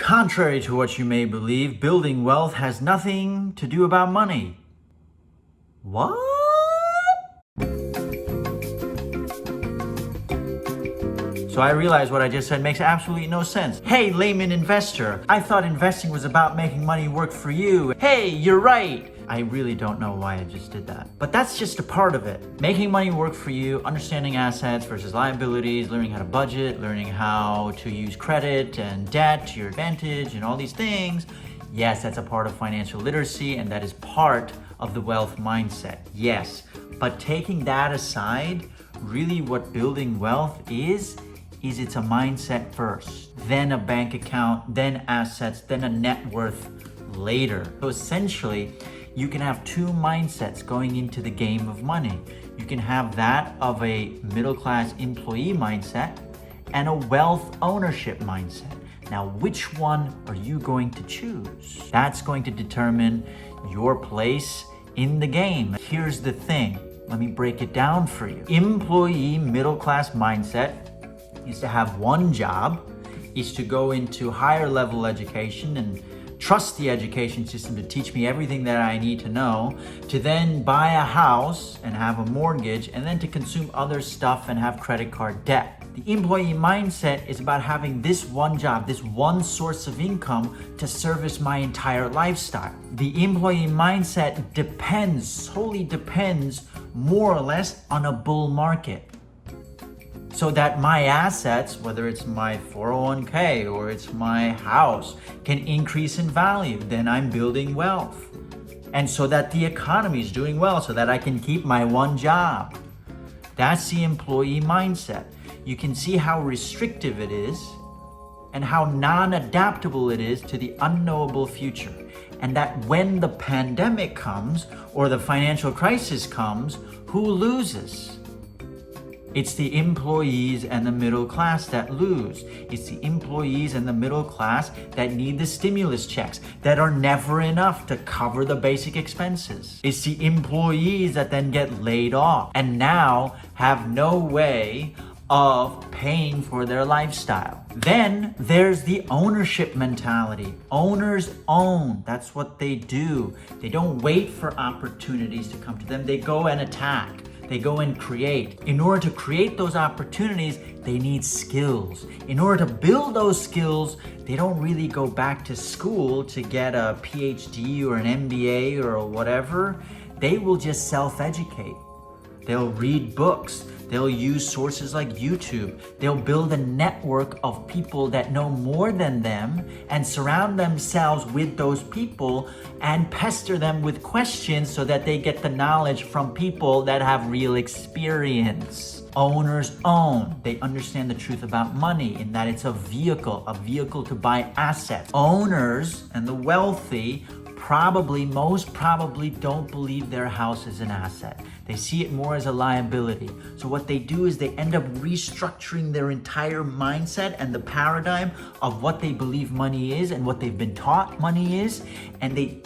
Contrary to what you may believe, building wealth has nothing to do about money. What? So I realized what I just said makes absolutely no sense. Hey, layman investor, I thought investing was about making money work for you. Hey, you're right. I really don't know why I just did that. But that's just a part of it. Making money work for you, understanding assets versus liabilities, learning how to budget, learning how to use credit and debt to your advantage and all these things. Yes, that's a part of financial literacy and that is part of the wealth mindset. Yes, but taking that aside, really what building wealth is it's a mindset first, then a bank account, then assets, then a net worth later. So essentially, you can have two mindsets going into the game of money. You can have that of a middle-class employee mindset and a wealth ownership mindset. Now, which one are you going to choose? That's going to determine your place in the game. Here's the thing. Let me break it down for you. Employee middle-class mindset is to have one job, is to go into higher level education and trust the education system to teach me everything that I need to know, to then buy a house and have a mortgage, and then to consume other stuff and have credit card debt. The employee mindset is about having this one job, this one source of income to service my entire lifestyle. The employee mindset solely depends more or less on a bull market. So that my assets, whether it's my 401k or it's my house, can increase in value. Then I'm building wealth. And so that the economy is doing well, so that I can keep my one job. That's the employee mindset. You can see how restrictive it is and how non-adaptable it is to the unknowable future. And that when the pandemic comes or the financial crisis comes, who loses? It's the employees and the middle class that lose. It's the employees and the middle class that need the stimulus checks that are never enough to cover the basic expenses. It's the employees that then get laid off and now have no way of paying for their lifestyle. Then there's the ownership mentality. Owners own. That's what they do. They don't wait for opportunities to come to them. They go and attack. They go and create. In order to create those opportunities, they need skills. In order to build those skills, they don't really go back to school to get a PhD or an MBA or whatever. They will just self-educate. They'll read books. They'll use sources like YouTube. They'll build a network of people that know more than them and surround themselves with those people and pester them with questions so that they get the knowledge from people that have real experience. Owners own. They understand the truth about money in that it's a vehicle to buy assets. Owners and the wealthy most probably don't believe their house is an asset. They see it more as a liability. So what they do is they end up restructuring their entire mindset and the paradigm of what they believe money is and what they've been taught money is, and they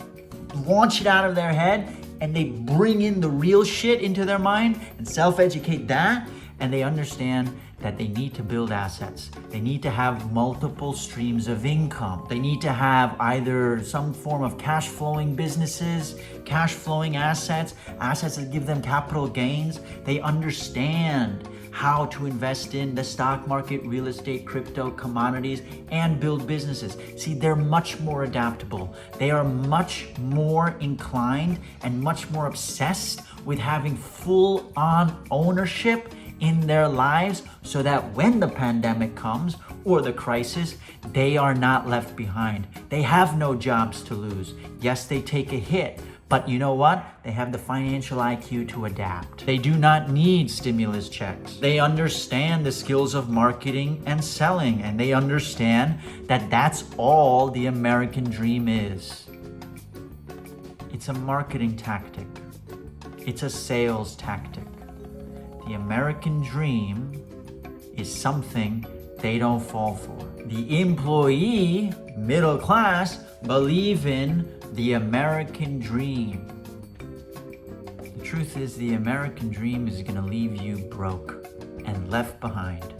launch it out of their head and they bring in the real shit into their mind and self-educate that, and they understand that they need to build assets. They need to have multiple streams of income. They need to have either some form of cash flowing businesses, cash flowing assets that give them capital gains. They understand how to invest in the stock market, real estate, crypto, commodities, and build businesses. See, they're much more adaptable. They are much more inclined and much more obsessed with having full-on ownership in their lives so that when the pandemic comes or the crisis, they are not left behind. They have no jobs to lose. Yes, they take a hit, but you know what? They have the financial IQ to adapt. They do not need stimulus checks. They understand the skills of marketing and selling, and they understand that that's all the American dream is. It's a marketing tactic. It's a sales tactic. The American dream is something they don't fall for. The employee, middle class, believe in the American dream. The truth is, the American dream is gonna leave you broke and left behind.